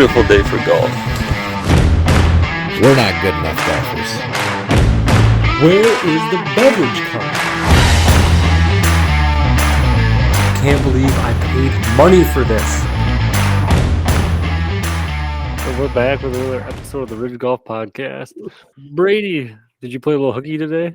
beautiful day for golf. We're not good enough golfers. Where is the beverage cart? Can't believe I paid money for this. So we're back with another episode of the Ridge Golf Podcast. Brady, did you play a little hooky today?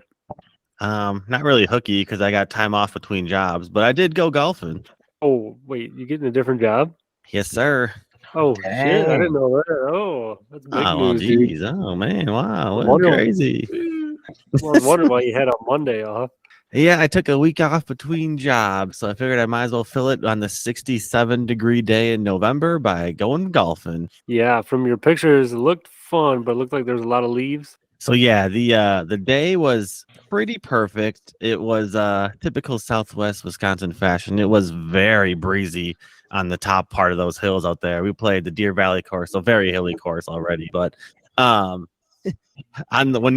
Not really hooky because I got time off between jobs, but I did go golfing. Oh, wait, you getting a different job? Yes, sir. Oh, shit, I didn't know that. Oh, that's big news, dude. Geez. Oh, man, wow, that's Wonder- crazy. I was wondering why you had a Monday off. Yeah, I took a week off between jobs, so I figured I might as well fill it on the 67-degree day in November by going golfing. Yeah, from your pictures, it looked fun, but it looked like there was a lot of leaves. So yeah, the day was pretty perfect. It was typical Southwest Wisconsin fashion. It was very breezy on the top part of those hills out there. We played the Deer Valley course, so very hilly course already. But when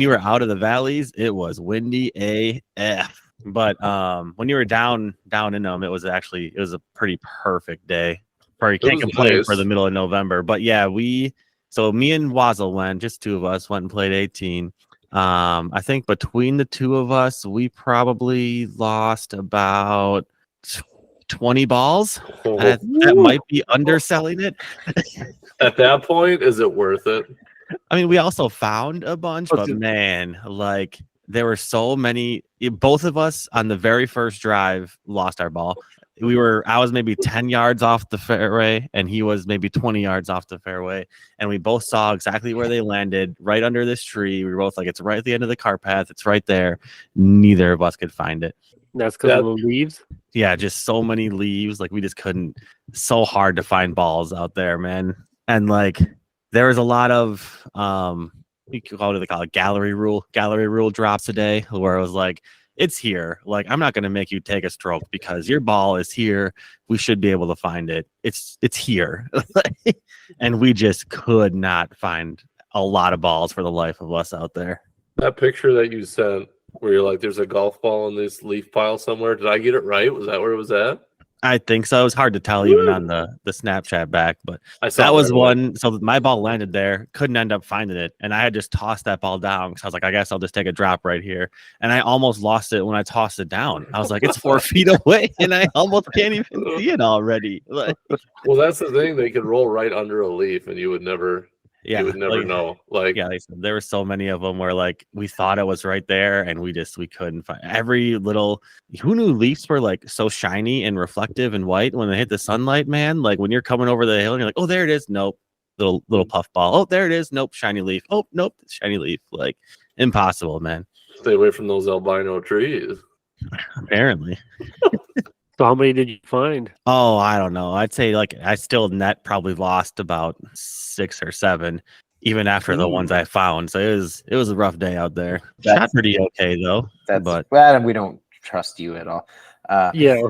you were out of the valleys, it was windy AF. But when you were down in them, it was a pretty perfect day. You can't complain nice. for the middle of November. But yeah, so me and Wazzle went, just two of us went and played 18. I think between the two of us, we probably lost about 20 balls. That might be underselling it. At that point, is it worth it? I mean, we also found a bunch, but man, like there were so many. Both of us on the very first drive lost our ball. I was maybe 10 yards off the fairway and he was maybe 20 yards off the fairway. And we both saw exactly where they landed, right under this tree. We were both like, it's right at the end of the cart path. It's right there. Neither of us could find it. That's because of the leaves? Yeah, just so many leaves. Like we just couldn't. So hard to find balls out there, man. And like there was a lot of we call it gallery rule drops a day where it was like, it's here. Like, I'm not going to make you take a stroke because your ball is here. We should be able to find it. It's here. And we just could not find a lot of balls for the life of us out there. That picture that you sent where you're like, there's a golf ball in this leaf pile somewhere. Did I get it right? Was that where it was at? I think so. It was hard to tell even on the Snapchat back, but that was one. So my ball landed there, couldn't end up finding it. And I had just tossed that ball down because I was like, I guess I'll just take a drop right here. And I almost lost it when I tossed it down. I was like, it's 4 feet away and I almost can't even see it already. Like, well, that's the thing. They could roll right under a leaf and you would never know. Like, yeah, there were so many of them where like we thought it was right there and we couldn't find every little. Who knew leaves were like so shiny and reflective and white when they hit the sunlight, man? Like when you're coming over the hill and you're like, oh, there it is. Nope. Little puff ball. Oh, there it is. Nope. Shiny leaf. Oh, nope. Shiny leaf. Like impossible, man. Stay away from those albino trees. Apparently. So how many did you find? Oh, I don't know. I'd say like I still probably lost about 6 or 7, even after the ones I found. So it was a rough day out there. Shot pretty okay though. But Adam, we don't trust you at all. Yeah,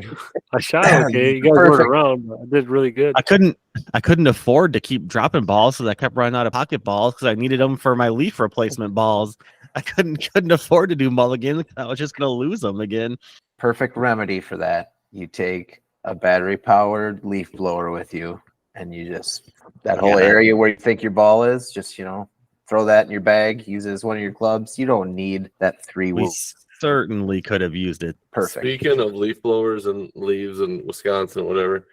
I shot okay. You guys weren't around, but I did really good. I couldn't afford to keep dropping balls, so I kept running out of pocket balls because I needed them for my leaf replacement balls. I couldn't afford to do mulligan. I was just gonna lose them again. Perfect remedy for that. You take a battery-powered leaf blower with you, and you just that whole area where you think your ball is, just throw that in your bag. Use it as one of your clubs. You don't need that 3 We wheel. certainly could have used it. Perfect. Speaking of leaf blowers and leaves in Wisconsin, whatever.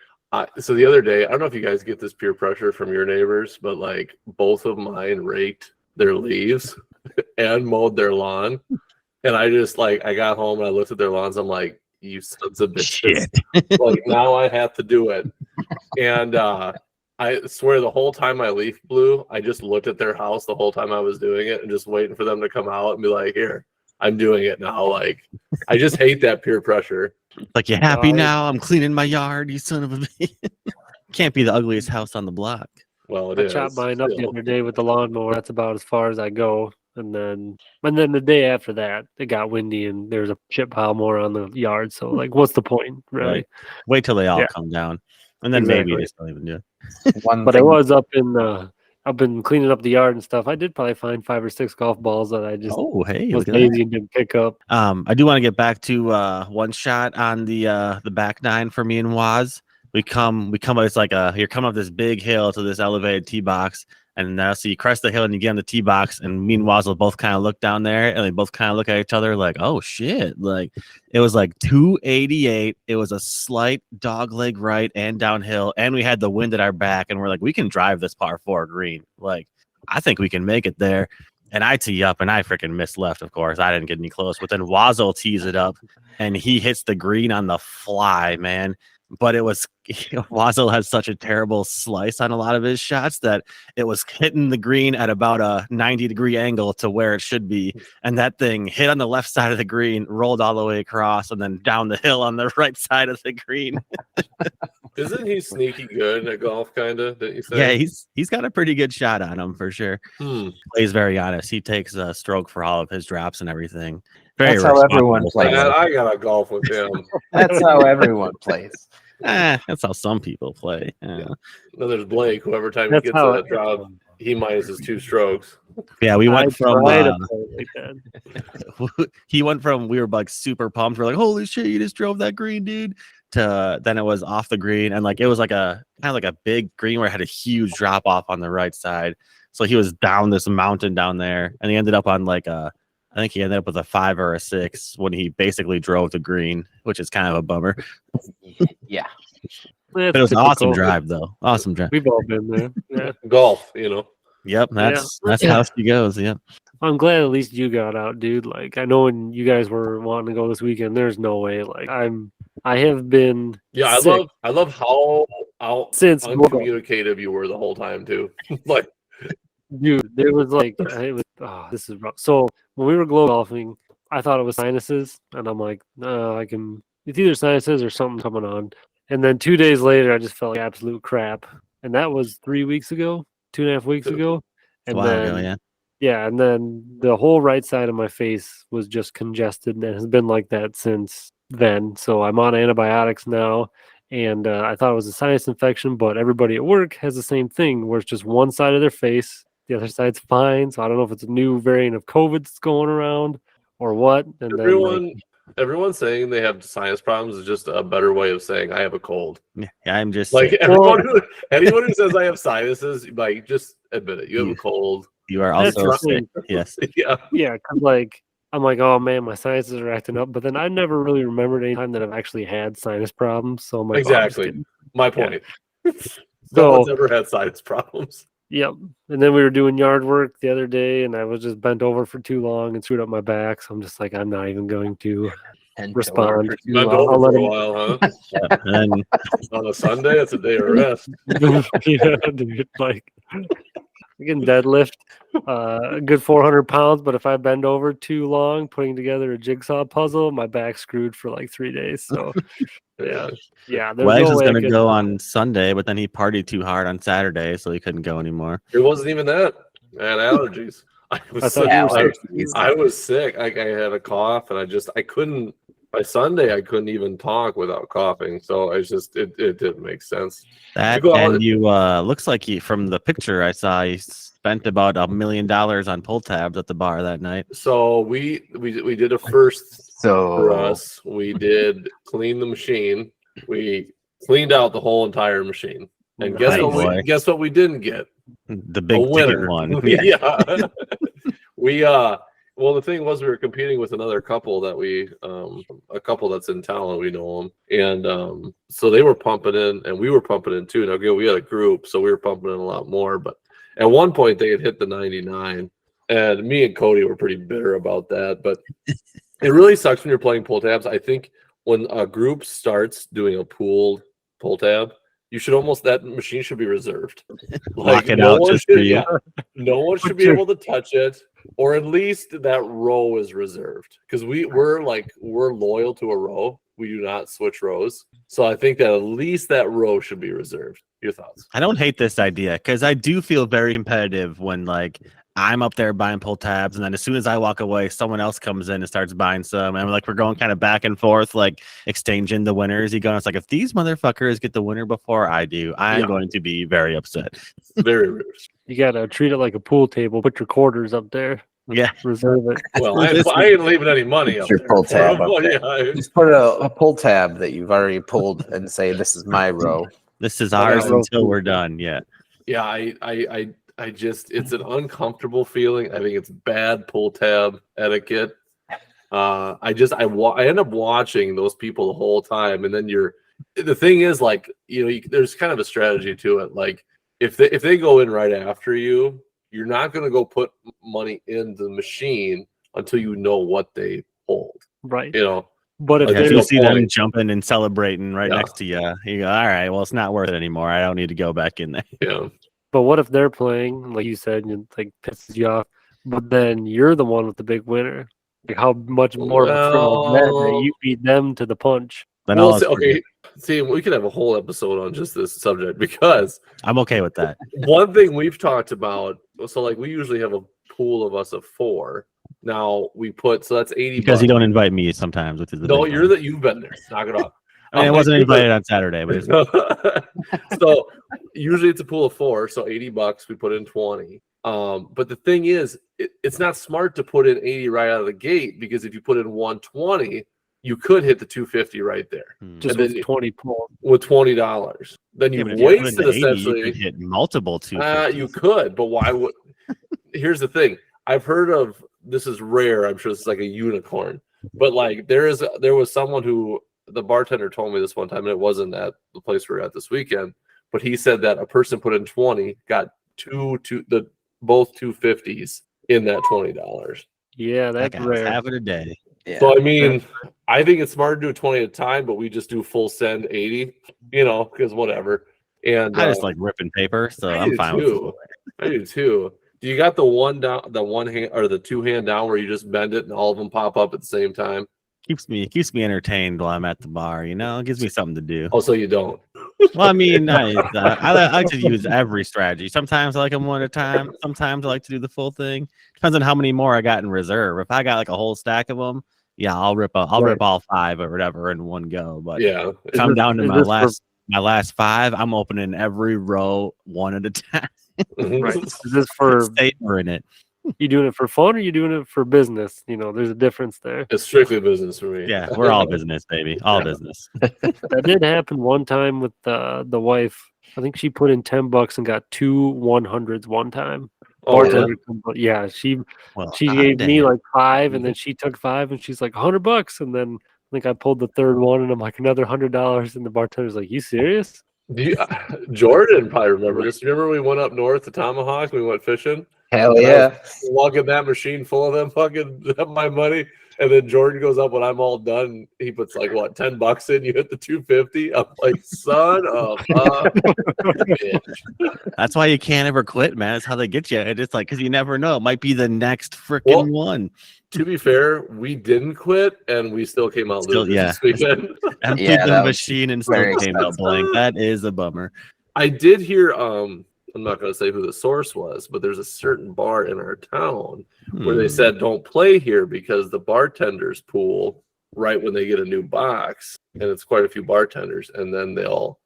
So the other day, I don't know if you guys get this peer pressure from your neighbors, but like both of mine raked their leaves and mowed their lawn. And I just I got home and I looked at their lawns. I'm like, you sons of bitches. Like now I have to do it. And I swear the whole time my leaf blew, I just looked at their house the whole time I was doing it and just waiting for them to come out and be like, here, I'm doing it now. Like I just hate that peer pressure. Like, you happy now? I'm cleaning my yard, you son of a bitch. Can't be the ugliest house on the block. Well, I chopped mine up the other day with the lawnmower. That's about as far as I go. And then the day after that, it got windy and there's a chip pile more on the yard. So, like, what's the point, really? Right. Wait till they all come down, and then maybe just don't even do it. But I was up in I've been cleaning up the yard and stuff. I did probably find 5 or 6 golf balls that I just was lazy and didn't pick up. I do want to get back to one shot on the back nine for me and Waz. we come. It's like you're coming up this big hill to this elevated tee box, and so you crest the hill and you get on the tee box, and me and Wazzle both kind of look down there, and they both kind of look at each other like, oh shit! Like it was like 288. It was a slight dog leg right and downhill, and we had the wind at our back, and we're like, we can drive this par 4 green. Like I think we can make it there. And I tee up, and I freaking missed left. Of course, I didn't get any close. But then Wazzle tees it up, and he hits the green on the fly, man. But it was Wazzle has such a terrible slice on a lot of his shots that it was hitting the green at about a 90-degree angle to where it should be. And that thing hit on the left side of the green, rolled all the way across, and then down the hill on the right side of the green. Isn't he sneaky good at golf, kind of? Didn't you say? Yeah, he's got a pretty good shot on him for sure. Plays very honest. He takes a stroke for all of his drops and everything. That's how everyone plays. Man, I gotta golf with him. That's how everyone plays. That's how some people play. Then there's Blake, who every time he That's gets how a drop, he minuses 2 strokes. Yeah, we went from he went from we were like super pumped. We're like, holy shit, you just drove that green, dude. To then it was off the green, and like it was like a kind of like a big green where it had a huge drop off on the right side. So he was down this mountain down there, and he ended up on like I think he ended up with a 5 or a 6 when he basically drove the green, which is kind of a bummer. Yeah. But it was an awesome drive, though. Awesome drive. We've all been there. Yeah. Golf, you know. Yep, that's how she goes. Yep. I'm glad at least you got out, dude. Like I know when you guys were wanting to go this weekend, there's no way. Like I have been sick I love how since uncommunicative you were the whole time too. Like, dude, there was like this is rough. So when we were glow golfing, I thought it was sinuses, and I'm like, no, it's either sinuses or something coming on. And then 2 days later, I just felt like absolute crap, and that was 3 weeks ago, 2.5 weeks ago, and and then the whole right side of my face was just congested, and it has been like that since then. So I'm on antibiotics now, and I thought it was a sinus infection, but everybody at work has the same thing, where it's just one side of their face, the other side's fine. So I don't know if it's a new variant of COVID that's going around or what. And everyone's saying they have sinus problems is just a better way of saying I have a cold. Yeah, I'm just like anyone who says I have sinuses, like just admit it. You have a cold. You are also sick. Yes. Yeah. Yeah. Cause like I'm like, oh man, my sinuses are acting up. But then I never really remembered any time that I've actually had sinus problems. So I'm like, exactly my point. Yeah. No one's ever had sinus problems. Yep. And then we were doing yard work the other day, and I was just bent over for too long and screwed up my back. So I'm just like, I'm not even going to respond. Bent over for a while, huh? And on a Sunday, it's a day of rest. Yeah, dude. Like, I can deadlift a good 400 pounds, but if I bend over too long putting together a jigsaw puzzle, my back's screwed for like 3 days. So, yeah. Wags was going to go on Sunday, but then he partied too hard on Saturday, so he couldn't go anymore. It wasn't even that. I had allergies. I was sick. I had a cough, and I couldn't. By Sunday, I couldn't even talk without coughing. So it didn't make sense. That and you looks like from the picture I saw, you spent about $1 million on pull tabs at the bar that night. So we did a first for us. We did clean the machine. We cleaned out the whole entire machine. And guess what we didn't get? The big ticket one. Yeah. Well, the thing was, we were competing with another couple that a couple that's in town, we know them, and so they were pumping in, and we were pumping in too. Now, again, we had a group, so we were pumping in a lot more. But at one point, they had hit the 99, and me and Cody were pretty bitter about that. But it really sucks when you're playing pull tabs. I think when a group starts doing a pooled pull tab, that machine should be reserved. Lock it out just for you. No one should be able to touch it, or at least that row is reserved, because we're loyal to a row. We do not switch rows. So I think that at least that row should be reserved. Your thoughts? I don't hate this idea, because I do feel very competitive when like I'm up there buying pull tabs, and then as soon as I walk away, someone else comes in and starts buying some, and we're going kind of back and forth, like exchanging the winners. It's like, if these motherfuckers get the winner before I do, I'm going to be very upset. Very rude. You gotta treat it like a pool table. Put your quarters up there. Yeah. Reserve it. Well, I ain't leaving any money up Your there. pull tab up Well, there. yeah, Just put a pull tab that you've already pulled and say, "This is my row." This is I got ours row until 2. we're done. Yeah. yeah. I just it's an uncomfortable feeling. I think it's bad pull tab etiquette. I end up watching those people the whole time, and then the thing is, like, there's kind of a strategy to it. Like, if they go in right after you, you're not going to go put money in the machine until you know what they hold. Right. like, But if Yeah, if there's you no see them point. jumping and celebrating right Yeah. next to you, you go, all right, well, it's not worth it anymore. I don't need to go back in there. Yeah, But what if they're playing, like you said, and it like pisses you off, but then you're the one with the big winner? Like how much more of a thrill is that you beat them to the punch? Then well, all is see, we could have a whole episode on just this subject because I'm okay with that. one thing we've talked about. So, like, we usually have a pool of us of 4. Now we put so that's 80 Because bucks. you don't invite me sometimes, which is the No, big you've one. been there. Knock it off. I mean, I wasn't invited on Saturday, but it's So usually it's a pool of 4, so 80 bucks. We put in 20. But the thing is, it's not smart to put in 80 right out of the gate, because if you put in 120, you could hit the 250 right there. Just And then with 20 pull. with $20. Then you yeah, but if you put in wasted the 80, essentially. you could hit multiple 250s. You could, but why would? Here's the thing. I've heard of this is rare. I'm sure this is like a unicorn, but like there was someone who the bartender told me this one time, and it wasn't at the place we were at this weekend, but he said that a person put in 20, got both 250s in that $20. Yeah, That that's guy was rare. having a day. Yeah. So I mean, I think it's smart to do 20 at a time, but we just do full send 80, because whatever. And I just like ripping paper, so I I'm do fine too. with it. I do too. Do you got the one down, the one hand or the 2 hand down where you just bend it and all of them pop up at the same time? Keeps me entertained while I'm at the bar. It gives me something to do. Oh, so you don't? Well, I mean, I like to use every strategy. Sometimes I like them one at a time. Sometimes I like to do the full thing. Depends on how many more I got in reserve. If I got like a whole stack of them, yeah, I'll rip all 5 or whatever in one go. But Yeah. if I'm down to my last 5, I'm opening every row one at a time. Right. Is this for Savoring it. you doing it for fun, or you doing it for business? There's a difference there. It's strictly business for me. Yeah, we're all business, baby. All business. That did happen one time with the wife. I think she put in $10 and got 2 100s one time. Oh, yeah. Bartender, yeah, she Well, gave me damn. like 5, and then she took 5, and she's like $100, and then I think I pulled the third one, and I'm like another $100, and the bartender's like, "You serious?" Jordan probably remember this. Remember we went up north to Tomahawk? We went fishing. Hell And I yeah. was lugging that machine full of them fucking my money. And then Jordan goes up when I'm all done. He puts like what, $10 in. You hit the 250. I'm like, son of a bitch. That's why you can't ever quit, man. That's how they get you. And it's like, because you never know. It might be the next freaking one. To be fair, we didn't quit, and we still came out losers this weekend. Emptied Yeah, the that was machine and still very came out expensive. blank. That is a bummer. I did hear. I'm not going to say who the source was, but there's a certain bar in our town where they said don't play here because the bartenders pool right when they get a new box, and it's quite a few bartenders, and then they'll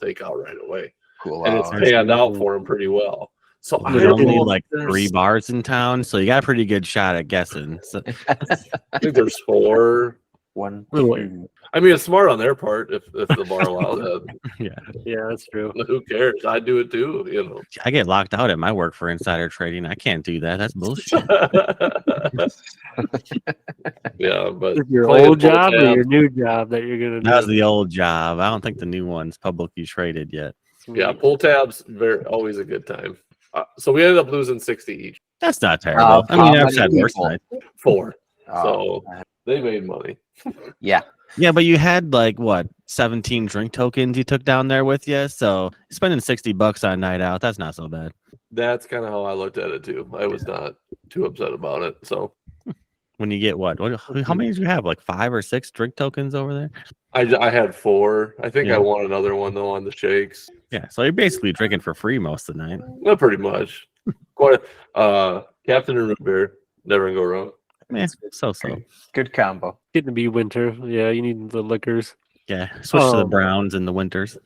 take out right away, Cool. and it's panned out for them pretty well. So I There's don't only know if like there's- 3 bars in town, so you got a pretty good shot at guessing. So, I think there's 4. One. Really? I mean, it's smart on their part if the bar allows it. Yeah, that's true. Who cares? I do it too. I get locked out at my work for insider trading. I can't do that. That's bullshit. Yeah, but Is your playing old job or tab- your new job that you're gonna do? That was the old job. I don't think the new one's publicly traded yet. yeah, pull tabs always a good time. So we ended up losing 60 each. That's not terrible. I mean, how I've many said worse people? nights. 4. Oh, So they made money. yeah. Yeah, but you had like what 17 drink tokens you took down there with you, so spending $60 on night out, that's not so bad. That's kind of how I looked at it too. I was not too upset about it. So When you get how many did you have? Like 5 or 6 drink tokens over there? I had 4. I think Yeah. I won another one though on the shakes. Yeah, so you're basically drinking for free most of the night. Not pretty much. Quite Captain and root beer. Never gonna go wrong. Yeah, so. Good combo. Getting to be winter. Yeah, you need the liquors. Yeah, switch to the Um, Browns in the winters.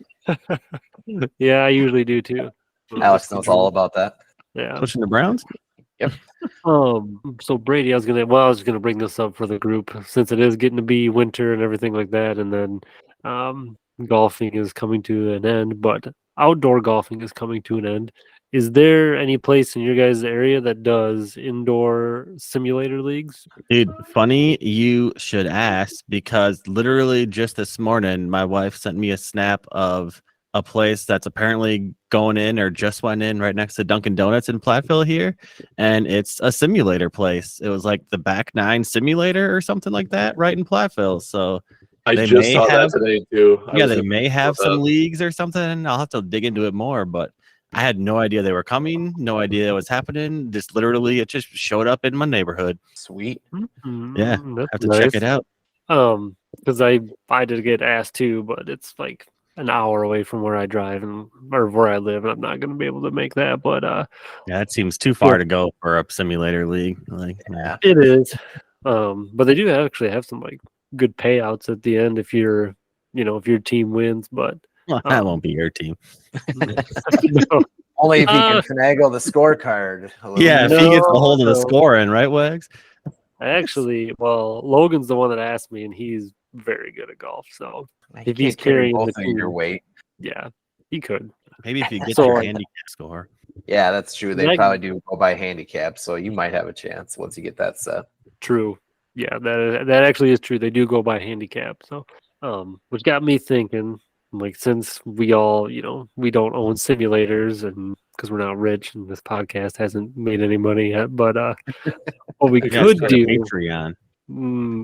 Yeah, I usually do too. Alex knows all about that. Yeah. Switching to Browns? So Brady, I was gonna bring this up for the group since it is getting to be winter and everything like that, and then golfing is coming to an end, but outdoor golfing is coming to an end. Is there any place in your guys' area that does indoor simulator leagues? Dude, funny you should ask because literally just this morning, my wife sent me a snap of a place that's apparently going in or just went in right next to Dunkin' Donuts in Platteville here. And it's a simulator place. It was like the Back Nine simulator or something like that right in Platteville. So I they just may saw have, that today too. yeah, they may have some leagues or something. I'll have to dig into it more, but I had no idea they were coming, no idea it was happening. Just literally, it just showed up in my neighborhood. Sweet. Yeah, That's have to check it out. Because I did get asked too, but it's like an hour away from where I drive or where I live, and I'm not going to be able to make that. But Yeah, it seems too far to go for a simulator league. Like, Yeah. it is. But they do actually have some like good payouts at the end if your team wins. But well, that won't be your team. no. Only if you can finagle the scorecard. a little Yeah, bit. if he gets a No, hold of the no. scoring, right, Wags? Logan's the one that asked me, and he's very good at golf. So You if he's can't carry carrying both the of your team, weight. yeah, he could. Maybe if you get So, your like- handicap score. Yeah, that's true. They Like- probably do go by handicap, so you might have a chance once you get that set. True. Yeah, that actually is true. They do go by handicap. So, which got me thinking, like, since we all, we don't own simulators, and because we're not rich, and this podcast hasn't made any money yet, but what we You guys could start a do, Patreon.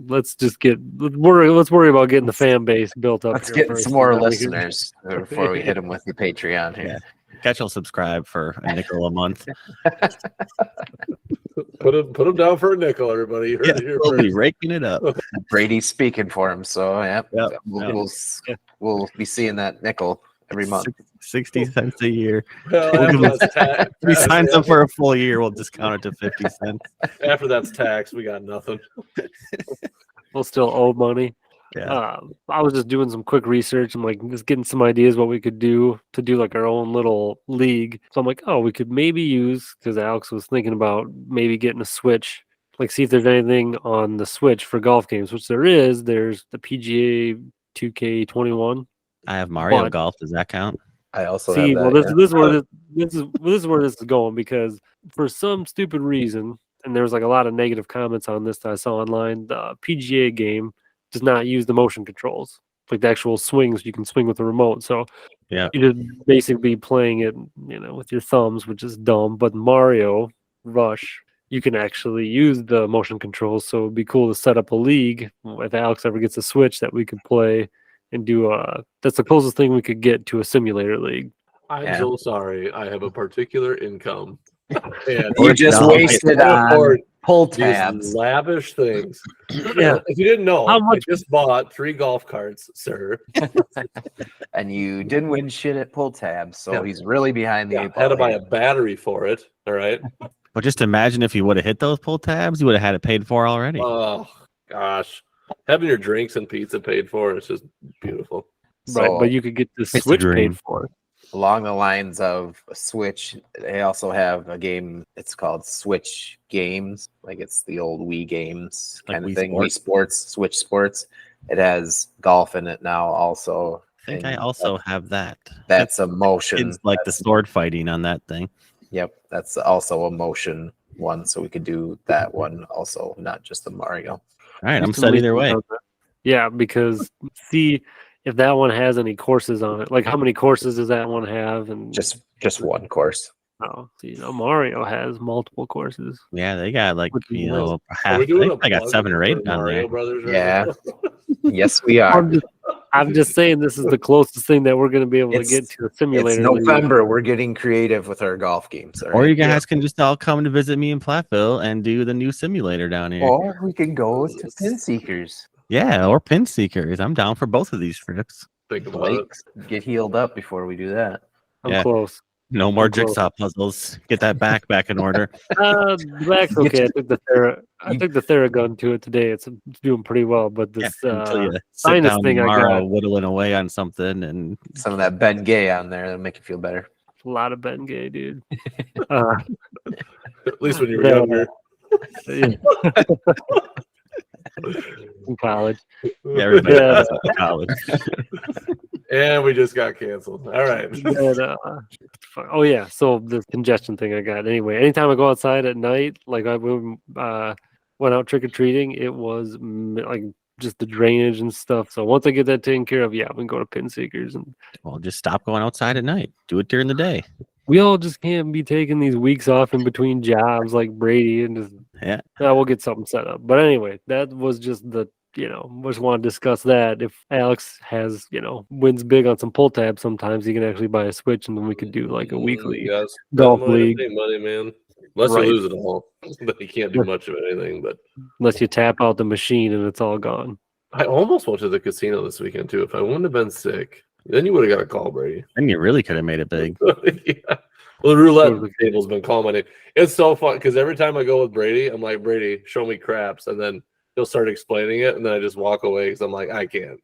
let's worry about getting the fan base built up. Let's here get first, some more and then we can- listeners before we hit them with the Patreon here. Catch will subscribe for a nickel a month. Put him down for a nickel, everybody. You heard Yeah, it here we'll be first. raking it up. Brady's speaking for him, so yeah, Yep, we'll be seeing that nickel every month. 60 cents a year. Well, We'll after give him- that's tax, If he signs up for a full year, we'll discount it to 50 cents. after that's tax, we got nothing. we'll still owe money. Yeah. I was just doing some quick research and like just getting some ideas what we could do to do like our own little league. So I'm like, oh, we could maybe use, because Alex was thinking about maybe getting a Switch, like see if there's anything on the Switch for golf games, which there is. There's the PGA 2K21. I have Mario But- Golf. Does that count? I also See, have that. well, this, yeah. this is where this is going, because for some stupid reason, and there was like a lot of negative comments on this that I saw online, the PGA game does not use the motion controls, like the actual swings. You can swing with the remote, so Yeah. you just basically be playing it, with your thumbs, which is dumb. But Mario Rush, you can actually use the motion controls, so it'd be cool to set up a league if Alex ever gets a Switch that we could play and do. That's the closest thing we could get to a simulator league. I'm Yeah. so sorry. I have a particular income. And You just No, wasted I on afford pull these tabs. lavish things. Yeah. If you didn't know, How much- I just bought 3 golf carts, sir. And you didn't win shit at pull tabs, so Yeah. he's really behind the Yeah, eight I had to ball buy here. a battery for it. All right. But just imagine if you would have hit those pull tabs, you would have had it paid for already. Oh gosh, having your drinks and pizza paid for is just beautiful. Right, So, but you could get the a Switch dream. paid for. along the lines of a Switch, they also have a game. It's called Switch Games, like it's the old Wii games Like kind of Wii thing. Sports? Wii Sports, Switch Sports. It has golf in it now. Also, I think I and also have that. that's a motion. It's like the that's- sword fighting on that thing. Yep, that's also a motion one. So we could do that one also, not just the Mario. All right, I'm Just set leave either it way. on that. Yeah, because see if that one has any courses on it. Like how many courses does that one have? And Just one course. Mario has multiple courses. Yeah, they got like, Would be you nice. know, Are half. we doing I got plug 7 or for 8 down Mario there. Brothers right Yeah. now? Yes, we are. I'm just saying this is the closest thing that we're going to be able to get to a It's simulator. league. November. We're getting creative with our golf games. all Or right? you guys can just all come to visit me in Platteville and do the new simulator down here. Or we can go to Pin Seekers. Yeah, or Pin Seekers. I'm down for both of these trips. Think about it. Blake, get healed up before we do that. I'm Yeah. close. No more Close. jigsaw puzzles. Get that back in order. The back's okay. I took the Theragun to it today. It's doing pretty well, but Yeah, this until you sit sinus down thing I tomorrow got. whittling away on something and Some of that Ben Gay on there that'll make you feel better. A lot of Ben Gay, dude. At least when you were Yeah. younger. In college. Yeah, everybody Yeah. does in college. And we just got canceled. All right. And, oh yeah, so the congestion thing I got. Anyway, anytime I go outside at night, like I went out trick or treating, it was like just the drainage and stuff. So once I get that taken care of, yeah, we can go to Pin Seekers, and Well, just stop going outside at night. Do it during the day. we all just can't be taking these weeks off in between jobs like Brady and just Yeah. we'll get something set up. But anyway, that was just the just want to discuss that. If Alex has wins big on some pull tabs, sometimes he can actually buy a Switch, and then we could do like a weekly Yes. golf Money, league. money, man. Unless Right. you lose it all, then you can't do much of anything. But Unless you tap out the machine and it's all gone. I almost went to the casino this weekend too. If I wouldn't have been sick, then you would have got a call, Brady. And you really could have made it big. Yeah. Well, the roulette table's been calling my name. It's so fun because every time I go with Brady, I'm like, Brady, show me craps, and then he'll start explaining it, and then I just walk away because I'm like, I can't.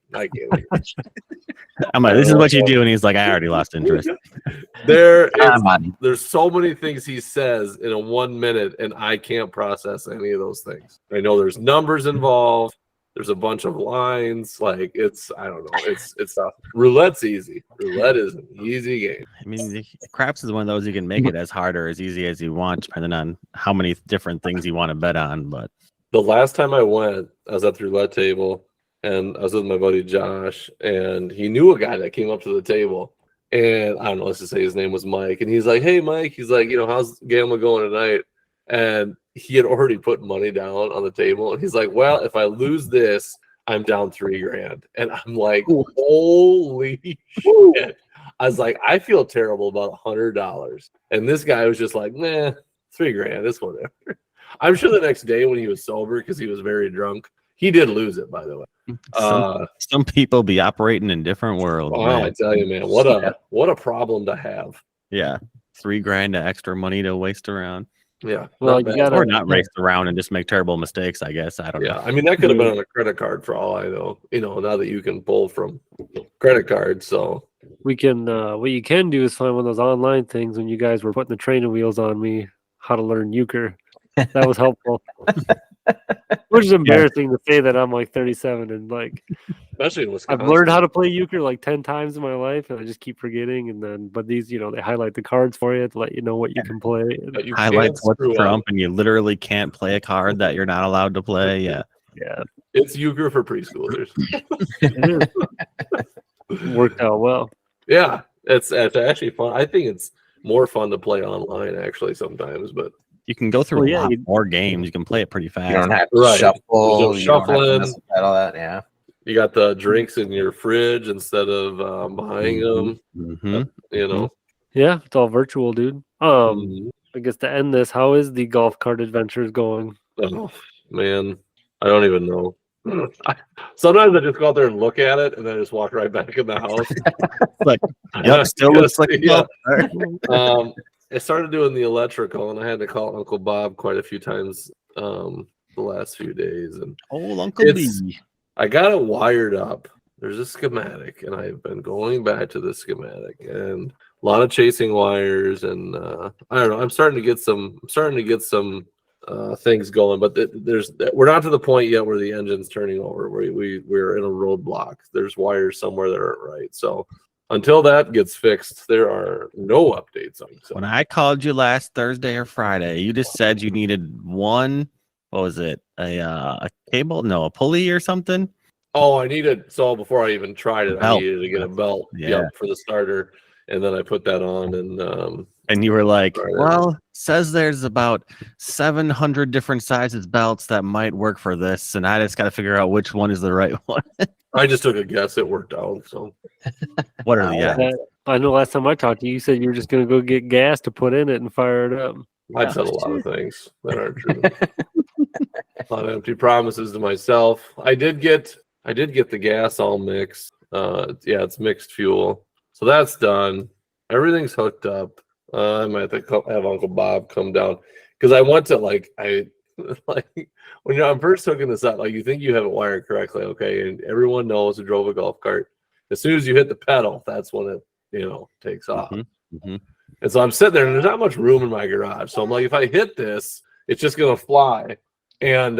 I'm like, this is what you do, and he's like, I already lost interest. There's so many things he says in a 1 minute, and I can't process any of those things. I know there's numbers involved. There's a bunch of lines. Like I don't know. It's tough. Roulette's easy. Roulette is an easy game. I mean, craps is one of those you can make it as hard or as easy as you want, depending on how many different things you want to bet on. But the last time I went, I was at the roulette table, and I was with my buddy Josh, and he knew a guy that came up to the table, and I don't know, let's just say his name was Mike, and he's like, "Hey, Mike," he's like, how's gambling going tonight? And he had already put money down on the table, and he's like, "Well, if I lose this, I'm down $3,000,000," and I'm like, "Holy shit!" I was like, "I feel terrible about $100," and this guy was just like, "Nah, $3,000, it's whatever." I'm sure the next day when he was sober, because he was very drunk, he did lose it, by the way. Some people be operating in different worlds. Oh, man. I tell you, man, what a problem to have. Yeah, $3,000 of extra money to waste around. Yeah, Well, not you bad. gotta- Or not waste around and just make terrible mistakes, I guess. I don't Yeah, know. I mean that could have been on a credit card for all I know. Now that you can pull from credit cards, so We can what you can do is find one of those online things when you guys were putting the training wheels on me, how to learn euchre. That was helpful. Which is embarrassing to say that I'm like 37 and like especially in Wisconsin. I've learned how to play euchre like 10 times in my life, and I just keep forgetting. And then, but these, they highlight the cards for you to let you know what you can play. And, But you Highlights can't what's screw Trump, up. and you literally can't play a card that you're not allowed to play. Yeah. yeah, It's euchre for preschoolers. it is. Worked out well. Yeah, it's actually fun. I think it's more fun to play online actually sometimes, but You can go through Well, a yeah, lot you- more games. You can play it pretty fast. You don't have to Right. shuffle. There's You no don't have to shuffling. mess with all that. Yeah. you got the drinks in your fridge instead of buying them. Mhm. Yeah, it's all virtual, dude. Mhm. I guess to end this, how is the golf cart adventures going? Oh man, I don't even know. Sometimes I just go out there and look at it, and then I just walk right back in the house. Like, yep, still looks like a Yeah. golf. I started doing the electrical, and I had to call Uncle Bob quite a few times the last few days, and Old Uncle It's- B. I got it wired up. There's a schematic, and I've been going back to the schematic, and a lot of chasing wires, and I don't know. I'm starting to get some things going, but we're not to the point yet where the engine's turning over. We're in a roadblock. There's wires somewhere that aren't right. So until that gets fixed, there are no updates on it. So When I called you last Thursday or Friday, you just said you needed one. What was it? A cable? No, a pulley or something. I needed before I even tried it, I Belt. needed to get a belt. Yeah. Yep, for the starter, and then I put that on, and And you were like, Right. well, says there's about 700 different sizes belts that might work for this. And I just got to figure out which one is the right one. I just took a guess. It worked out. So What are the odds? I know last time I talked to you, you said you were just going to go get gas to put in it and fire it up. I've said a lot of things that aren't true. A lot of empty promises to myself. I did get the gas all mixed. Yeah, it's mixed fuel, so that's done. Everything's hooked up. I might have to have Uncle Bob come down because I want to like when I'm first hooking this up, like you think you have it wired correctly, okay, and everyone knows who drove a golf cart. As soon as you hit the pedal, that's when it takes off. Mhm. And so I'm sitting there, and there's not much room in my garage. So I'm like, if I hit this, it's just gonna fly. And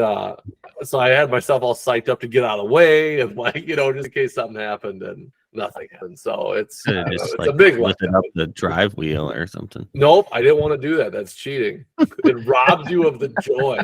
so I had myself all psyched up to get out of the way, and like, you know, just in case something happened, and nothing happened. So it's, I don't know, Just it's like a big lifted letdown. up the drive wheel or something. Nope, I didn't want to do that. That's cheating. It robs you of the joy.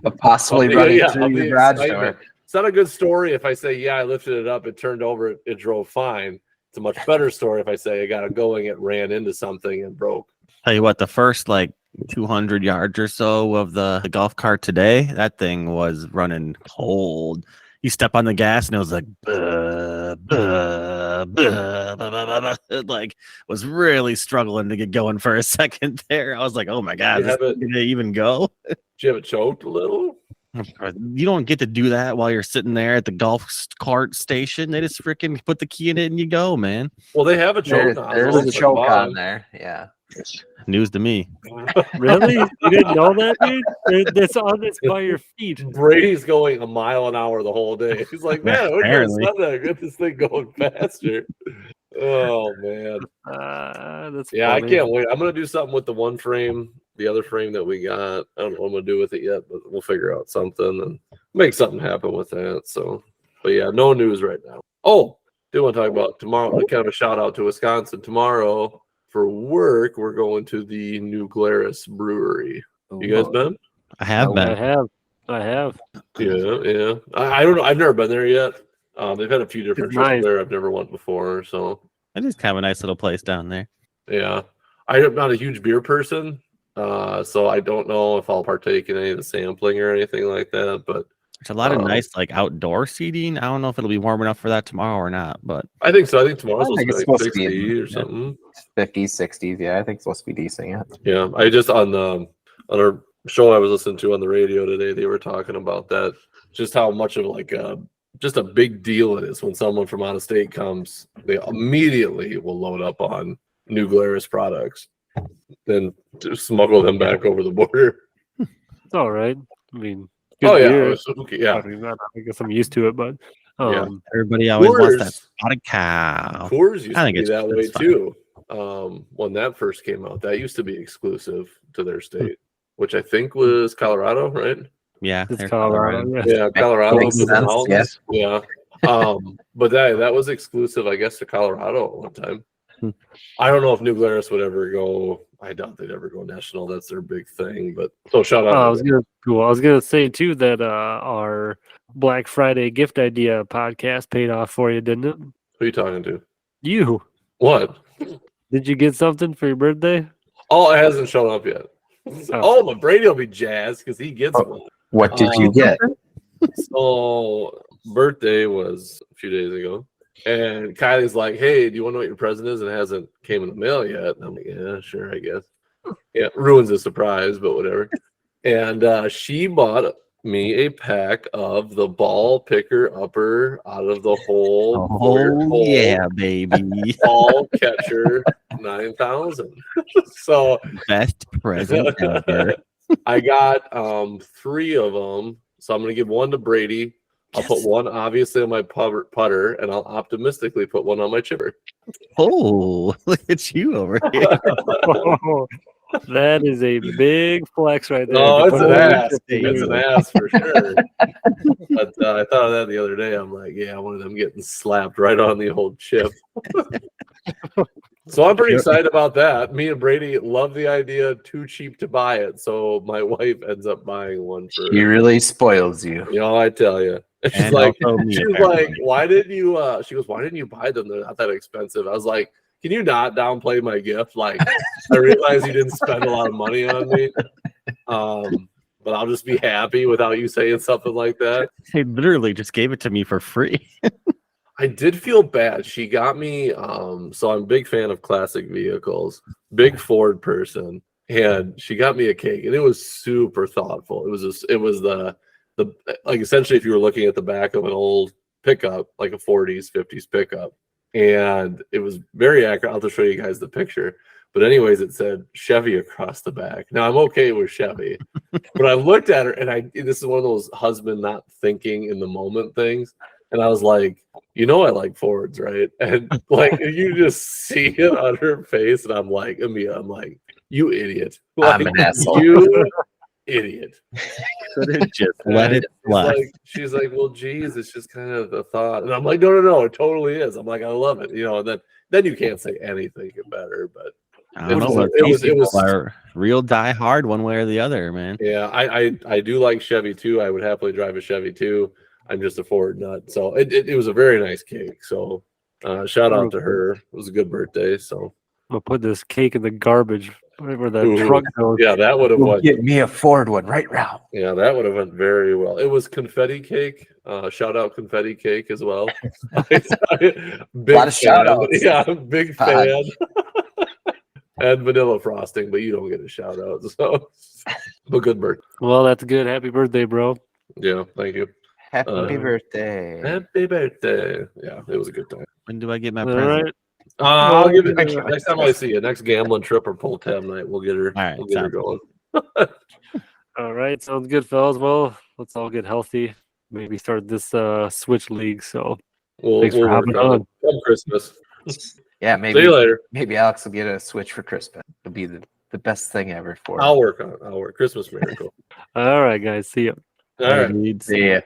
But possibly Of running of through the your garage excitement. door. It's not a good story if I say, yeah, I lifted it up, it turned over, it drove fine. It's a much better story if I say I got it going, it ran into something and broke. Tell you what, the first like 200 yards or so of the golf cart today, that thing was running cold. You step on the gas and it was like, buh, buh, buh, buh, buh, buh, buh. It like was really struggling to get going for a second there. I was like, oh my God, Did you this have it- did it even go? Did you have it choked a little? You don't get to do that while you're sitting there at the golf cart station. They just freaking put the key in it and you go, man. Well, they have a choke nozzle. There's a but choke come on there. Yeah. News to me. Really? You didn't know that, dude? That's on this by your feet. Brady's going a mile an hour the whole day. He's like, man, we're going Apparently. Sunday. Get this thing going faster. Oh man. That's Yeah, I funny. can't wait. I'm gonna do something with the one frame, the other frame that we got. I don't know what I'm gonna do with it yet, but we'll figure out something and make something happen with that. So, but yeah, no news right now. Oh, do want to talk about tomorrow? Kind of a shout out to Wisconsin. Tomorrow for work, we're going to the New Glarus Brewery. You guys been? I have No, been. I have. Yeah. I don't know. I've never been there yet. They've had a few different It's trips nice. there. I've never went before, so It is kind of a nice little place down there. yeah. I'm not a huge beer person, so I don't know if I'll partake in any of the sampling or anything like that. But There's a lot of nice like outdoor seating. I don't know if it'll be warm enough for that tomorrow or not, but I think so. I think tomorrow's I think it's supposed to supposed be to be like 60 or something. 50s, 60s. Yeah, I think it's supposed to be decent. Yeah. Yeah, I just on our show I was listening to on the radio today, they were talking about that, just how much of like just a big deal it is when someone from out of state comes. They immediately will load up on New Glarus products, then just smuggle them back over the border. It's all right. I mean, good Oh yeah, beer. yeah. I mean, I guess I'm used to it, but Yeah. everybody always wants that Coors- spotted cow. Coors used I to think be it's- that way it's fine. too. When that first came out, that used to be exclusive to their state, which I think was Colorado, right? Yeah, it's they're Colorado. Yeah. Yeah, Colorado. Makes was the sense, mountains. Yeah. But that was exclusive, I guess, to Colorado at one time. Hmm. I don't know if New Glarus would ever go. I doubt they'd ever go national. That's their big thing. But so shout out. I to was them. gonna say too that our Black Friday gift idea podcast paid off for you, didn't it? Who are you talking to? You What? did you get something for your birthday? Oh, it hasn't shown up yet. Oh, but Brady will be jazzed because he gets one. What did you get? So birthday was a few days ago, and Kylie's like, "Hey, do you want to know what your present is?" And it hasn't came in the mail yet. And I'm like, "Yeah, sure, I guess." Yeah, ruins the surprise, but whatever. And she bought me a pack of the ball picker upper out of the whole Oh yeah, baby. ball catcher 9,000. So Best present ever. I got 3 of them. So I'm gonna give one to Brady. I'll put one obviously on my putter, and I'll optimistically put one on my chipper. Oh, look at you over here. That is a big flex right there. Oh, To it's put an it on your ass. chip It's here. an ass for sure. But I thought of that the other day. I'm like, yeah, one of them getting slapped right on the old chip. So I'm pretty excited about that. Me and Brady love the idea. Too cheap to buy it, so my wife ends up buying one for. He really spoils you. You know, I tell you. She's And like, also me, she's apparently. like, why didn't you? She goes, why didn't you buy them? They're not that expensive. I was like, can you not downplay my gift? Like, I realize you didn't spend a lot of money on me, but I'll just be happy without you saying something like that. They literally just gave it to me for free. I did feel bad. She got me. So I'm a big fan of classic vehicles, big Ford person, and she got me a cake, and it was super thoughtful. It was the like essentially if you were looking at the back of an old pickup, like a 40s, 50s pickup, and it was very accurate. I'll just show you guys the picture. But anyways, it said Chevy across the back. Now I'm okay with Chevy, but I looked at her and this is one of those husband not thinking in the moment things. And I was like, you know, I like Fords, right? And like, you just see it on her face. And I'm like, Amia, I'm like, you idiot. Like, I'm an asshole. You idiot. Could've just let And it fly. she's like, well, geez, it's just kind of a thought. And I'm like, no, it totally is. I'm like, I love it. You know, and then you can't say anything better, but I don't know, was- but it these was- people are real die hard one way or the other, man. yeah, I do like Chevy too. I would happily drive a Chevy too. I'm just a Ford nut. So it was a very nice cake. So shout out to her. It was a good birthday. So I'm gonna put this cake in the garbage where the Ooh, truck goes. yeah, that would have We'll went. get me a Ford one right now. Yeah, that would have went very well. It was confetti cake. Shout out confetti cake as well. Big lot of shout outs. Yeah, big fan. And vanilla frosting, but you don't get a shout out. So, but good birthday. Well, that's good. Happy birthday, bro. Yeah, thank you. Happy birthday. Happy birthday. Yeah, it was a good time. When do I get my All present? right. I'll give it I can't- next time I see you. Next gambling trip or pull tab night, we'll get her. All right, we'll get her sounds going. All right. Sounds good, fellas. Well, let's all get healthy. Maybe start this Switch league. So Thanks for work hopping on it. on. Come Christmas. Yeah, See you later. maybe Alex will get a Switch for Christmas. It'll be the best thing ever for him. I'll work on it. I'll work. Christmas miracle. all right, guys. See you. All right. Needs- See ya.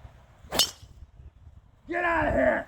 Get out of here!